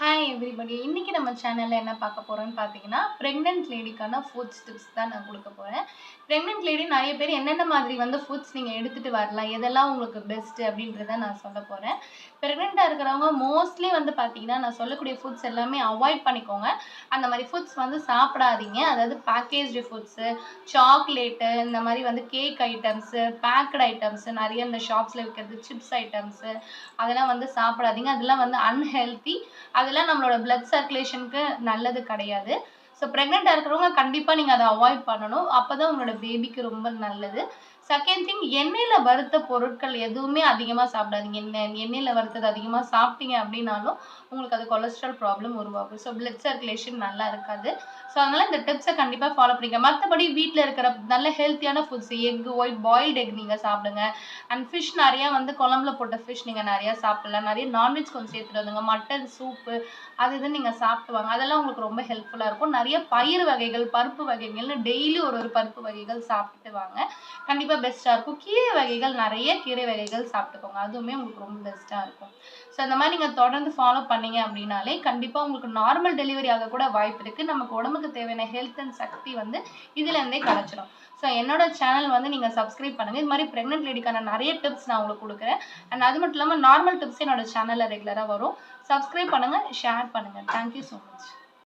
Hi everybody. இன்னைக்கு நம்ம சேனல்ல என்ன பார்க்க போறோம்னு பார்த்தீங்கன்னா, பிரெக்னன்ட் லேடிக்கான ஃபுட்ஸ் டிப்ஸ் தான் நான் குடுக்க போறேன். பிரெக்னன்ட் லேடி நெறைய பேர் என்னென்ன மாதிரி ஃபுட்ஸ் நீங்க எடுத்துட்டு வரலாம், எதெல்லாம் உங்களுக்கு பெஸ்ட் அப்படின்றத நான் சொல்லப் போறேன். பிரெக்னன்ட்டா இருக்கிறவங்க மோஸ்ட்லி பார்த்தீங்கன்னா, நான் சொல்லக்கூடிய ஃபுட்ஸ் எல்லாமே அவாய்ட் பண்ணிக்கோங்க. அந்த மாதிரி ஃபுட்ஸ் சாப்பிடாதீங்க. அதாவது பேக்கேஜ்டு ஃபுட்ஸு, சாக்லேட்டு இந்த மாதிரி கேக் ஐட்டம்ஸு, பேக்டு ஐட்டம்ஸு நெறைய இந்த ஷாப்ஸ்ல விக்கிறது சிப்ஸ் ஐட்டம்ஸு அதெல்லாம் சாப்பிடாதீங்க. அதெல்லாம் அன்ஹெல்தி. அதெல்லாம் நம்மளோட பிளட் சர்க்குலேஷனுக்கு நல்லது கிடையாது. ஸோ பிரெக்னென்ட்டா இருக்கிறவங்க கண்டிப்பா நீங்க அத அவாய்ட் பண்ணணும். அப்பதான் உங்களோட பேபிக்கு ரொம்ப நல்லது. செகண்ட் திங் எண்ணெயில வறுத்த பொருட்கள் எதுவுமே அதிகமா சாப்பிடாதீங்க. எண்ணெயில வறுத்தது அதிகமா சாப்பிட்டீங்க அப்படின்னாலும், உங்களுக்கு அது கொலஸ்ட்ரால் ப்ராப்ளம் உருவாகும். ஸோ பிளட் சர்க்குலேஷன் நல்லா இருக்காது. ஸோ அதனால இந்த டிப்ஸ கண்டிப்பா ஃபாலோ பண்ணிக்க. மத்தபடி வீட்ல இருக்கிற நல்ல ஹெல்த்தியான ஃபுட்ஸ் ஒயிட் பாயில்ட் எக் நீங்க சாப்பிடுங்க. அண்ட் ஃபிஷ் நெறைய குழம்புல போட்ட ஃபிஷ் நீங்க நெறைய சாப்பிடலாம். நெறைய நான்வெஜ் கொஞ்சம் சேர்த்துட்டு வந்துங்க. மட்டன் சூப்பு அது இதுன்னு நீங்க சாப்பிட்டு வாங்க. அதெல்லாம் உங்களுக்கு ரொம்ப ஹெல்ப்ஃபுல்லா இருக்கும். நெறைய பயிறு வகைகள், பருப்பு வகைகள்னு டெய்லி ஒரு ஒரு பருப்பு வகைகள் சாப்பிட்டுட்டு வாங்க. கண்டிப்பா பெஸ்ட்டா இருக்கும். கீரை வகைகள் நெறைய கீரை வகைகள் சாப்பிட்டுக்கோங்க. அதுவுமே உங்களுக்கு ரொம்ப பெஸ்ட்டா இருக்கும். ஸோ இந்த மாதிரி நீங்க தொடர்ந்து ஃபாலோ பண்ணீங்க அப்படின்னாலே, கண்டிப்பா உங்களுக்கு நார்மல் டெலிவரி ஆக கூட வாய்ப்பு இருக்கு. நமக்கு உடம்புக்கு தேவையான ஹெல்த் அண்ட் சக்தி இதுல இருந்தே கிடைச்சிடும். ஸோ என்னோட சேனல் நீங்க சப்ஸ்கிரைப் பண்ணுங்க. இது மாதிரி பிரெக்னன்ட் லேடிக்கான நெறைய டிப்ஸ் நான் உங்களுக்கு குடுக்குறேன். அண்ட் அது மட்டும் இல்லாம நார்மல் டிப்ஸ் என்னோட சேனல்ல ரெகுலரா வரும். சப்ஸ்கிரைப் பண்ணுங்க, ஷேர் பண்ணுங்க. Thank you so much.